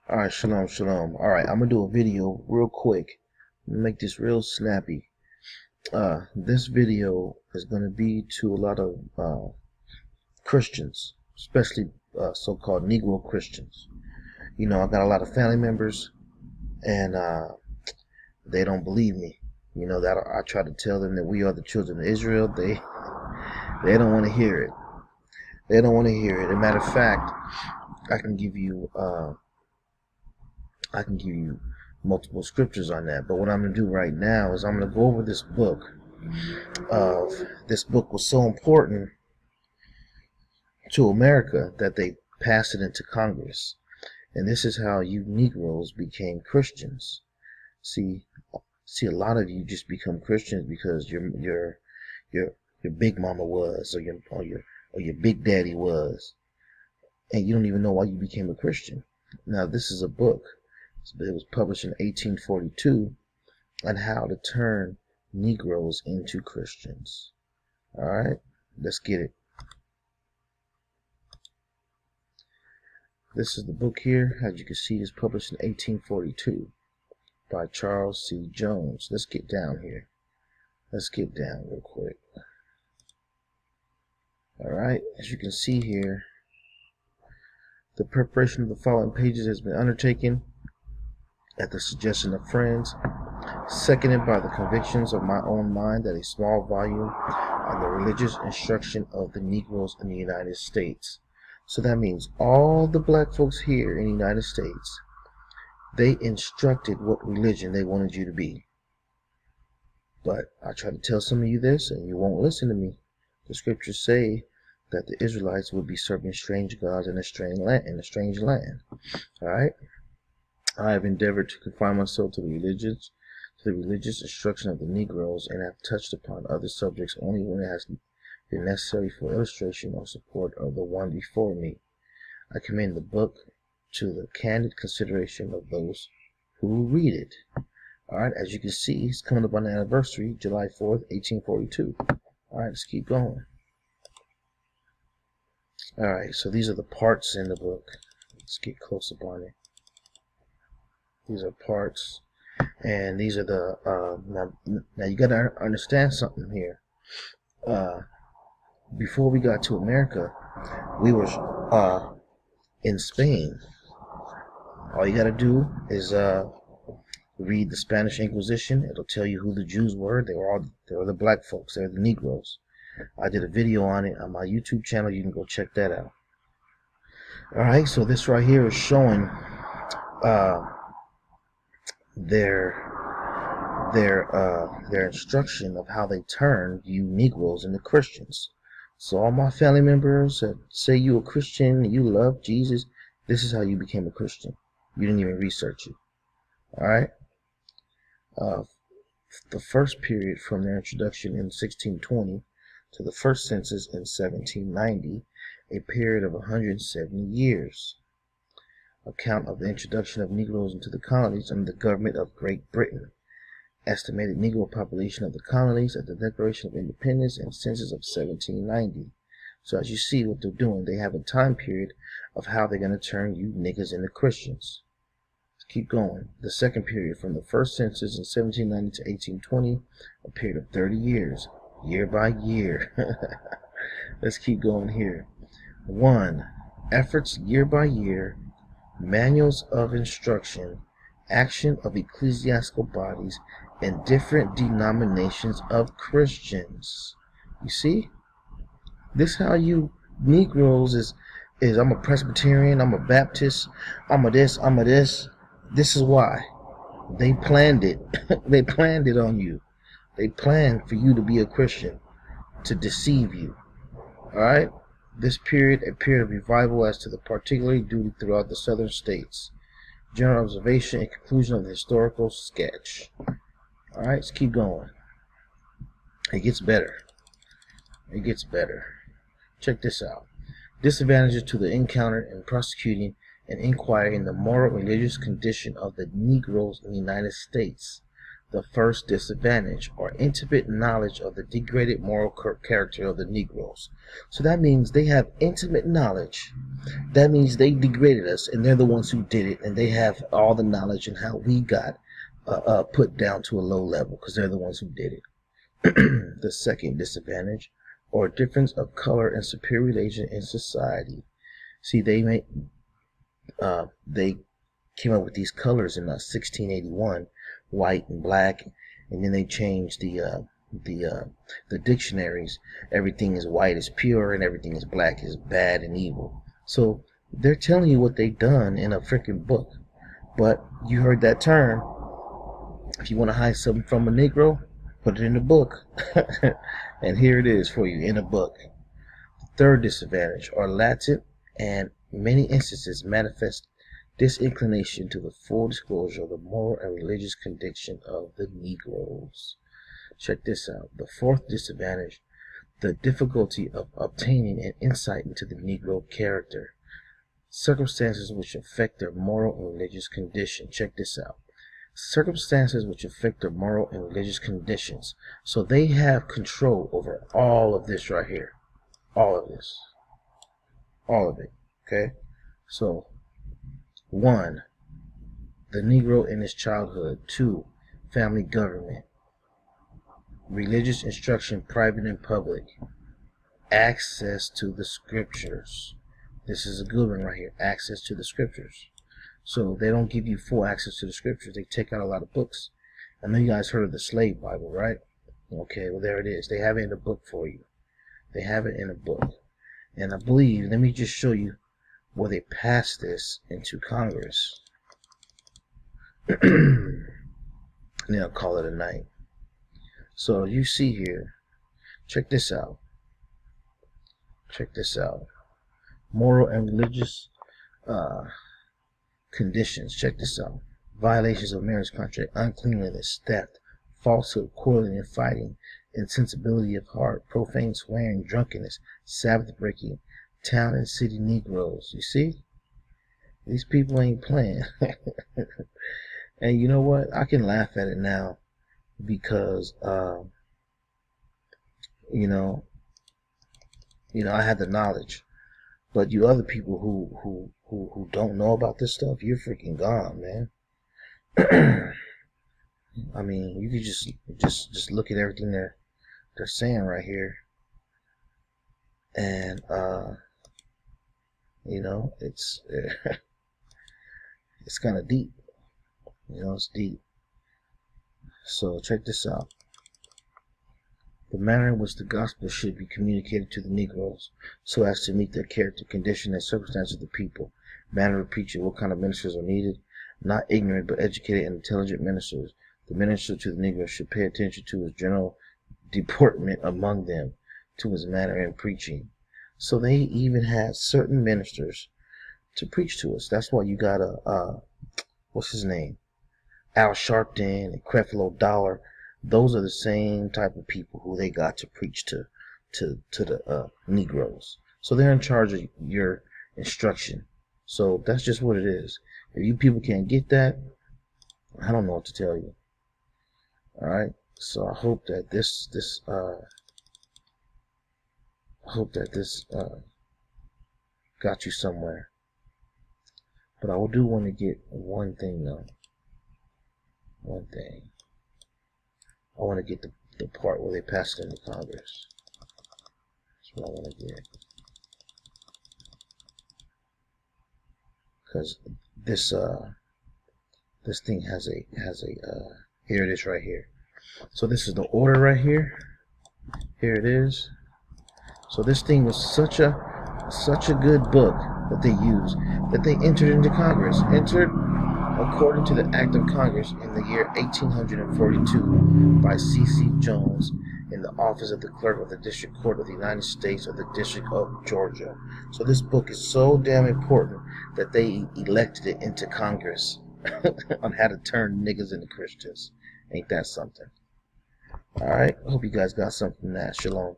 Alright, shalom, shalom. Alright, I'm gonna do a video real quick. Make this real snappy. This video is gonna be to a lot of Christians, especially so-called Negro Christians. You know, I got a lot of family members, and they don't believe me. You know that I try to tell them that we are the children of Israel. They don't want to hear it. They don't want to hear it. As a matter of fact, I can give you multiple scriptures on that. But what I'm going to do right now is I'm going to go over this book. This book was so important to America that they passed it into Congress. And this is how you Negroes became Christians. See, a lot of you just become Christians because your big mama was, or your big daddy was, and you don't even know why you became a Christian. Now, this is a book. It was published in 1842 on how to turn Negroes into Christians. All right, let's get it. This is the book here. As you can see, it's published in 1842 by Charles C. Jones. Let's get down here. Let's get down real quick. All right, as you can see here, the preparation of the following pages has been undertaken at the suggestion of friends, seconded by the convictions of my own mind that a small volume on the religious instruction of the Negroes in the United States. So that means all the black folks here in the United States, they instructed what religion they wanted you to be. But I try to tell some of you this, and you won't listen to me. The scriptures say that the Israelites would be serving strange gods in a strange land. All right. I have endeavored to confine myself to the religious instruction of the Negroes, and have touched upon other subjects only when it has been necessary for illustration or support of the one before me. I commend the book to the candid consideration of those who read it. All right, as you can see, it's coming up on the anniversary, July 4th, 1842. All right, let's keep going. All right, so these are the parts in the book. Let's get close up on it. These are parts, and these are the now you got to understand something here. Before we got to America, we were in Spain. All you got to do is read the Spanish Inquisition. It'll tell you who the Jews were. They were the black folks. They were the Negroes. I did a video on it on my YouTube channel. You can go check that out. All right, so this right here is showing their instruction of how they turned you Negroes into Christians. So all my family members that say you're a Christian, you love Jesus, this is how you became a Christian. You didn't even research it. All right. The first period from their introduction in 1620 to the first census in 1790, a period of 170 years. Account of the introduction of Negroes into the colonies under the government of Great Britain. Estimated Negro population of the colonies at the Declaration of Independence and census of 1790. So as you see what they're doing, they have a time period of how they're going to turn you niggas into Christians. Let's keep going. The second period from the first census in 1790 to 1820, a period of 30 years, year by year. Let's keep going here. 1. Efforts year by year, manuals of instruction, action of ecclesiastical bodies, and different denominations of Christians. You see? This how you Negroes is I'm a Presbyterian, I'm a Baptist, I'm a this, I'm a this. This is why. They planned it. They planned it on you. They planned for you to be a Christian, to deceive you. Alright? This period, a period of revival as to the particular duty throughout the southern states. General observation and conclusion of the historical sketch. Alright, let's keep going. It gets better. It gets better. Check this out. Disadvantages to the encounter in prosecuting an inquiry in the moral and religious condition of the Negroes in the United States. the first disadvantage, or intimate knowledge of the degraded moral character of the Negroes. So that means they have intimate knowledge. That means they degraded us, and they're the ones who did it, and they have all the knowledge and how we got put down to a low level, because they're the ones who did it. The second disadvantage, or difference of color and superiority in society. See, they came up with these colors in 1681, white and black, and then they changed the dictionaries. Everything is white is pure, and everything is black is bad and evil. So they're telling you what they've done in a freaking book. But you heard that term. If you want to hide something from a Negro, put it in a book. And here it is for you in a book. The third disadvantage, are latent and many instances manifest disinclination to the full disclosure of the moral and religious condition of the Negroes. Check this out. The fourth disadvantage, the difficulty of obtaining an insight into the Negro character, circumstances which affect their moral and religious condition. Check this out. Circumstances which affect their moral and religious conditions. So they have control over all of this right here. All of this. All of it. Okay? So, 1. The Negro in his childhood. 2. Family government. Religious instruction, private and public. Access to the scriptures. This is a good one right here. Access to the scriptures. So they don't give you full access to the scriptures. They take out a lot of books. I know you guys heard of the slave Bible, right? Okay, well there it is. They have it in a book for you. They have it in a book. And I believe, let me just show you where they passed this into Congress. And then I'll call it a night. So you see here, check this out. Check this out. Moral and religious conditions. Check this out. Violations of marriage contract, uncleanliness, theft, falsehood, quarreling and fighting, insensibility of heart, profane swearing, drunkenness, Sabbath breaking, town and city Negroes. You see? These people ain't playing. And you know what? I can laugh at it now because, you know, I had the knowledge. But you other people who don't know about this stuff, you're freaking gone, man. I mean, you could just look at everything they're saying right here, and you know, it's it's kind of deep. You know, it's deep. So check this out. The manner in which the gospel should be communicated to the Negroes so as to meet their character, condition, and circumstances of the people. Manner of preaching, what kind of ministers are needed. Not ignorant, but educated and intelligent ministers. The minister to the Negroes should pay attention to his general deportment among them, to his manner in preaching. So they even had certain ministers to preach to us. That's why you got what's his name? Al Sharpton and Creflo Dollar. Those are the same type of people who they got to preach to the Negroes. So they're in charge of your instruction. So that's just what it is. If you people can't get that, I don't know what to tell you. All right. So I hope that this got you somewhere. But I do want to get one thing though. One thing. I want to get the part where they passed it into Congress. That's what I want to get. Because this thing has a here it is right here. So this is the order right here. Here it is. So this thing was such a good book that they used that they entered into Congress. Entered according to the Act of Congress in the year 1842 by C.C. Jones in the office of the clerk of the District Court of the United States of the District of Georgia. So this book is so damn important that they elected it into Congress on how to turn niggas into Christians. Ain't that something? Alright, I hope you guys got something from that. Shalom.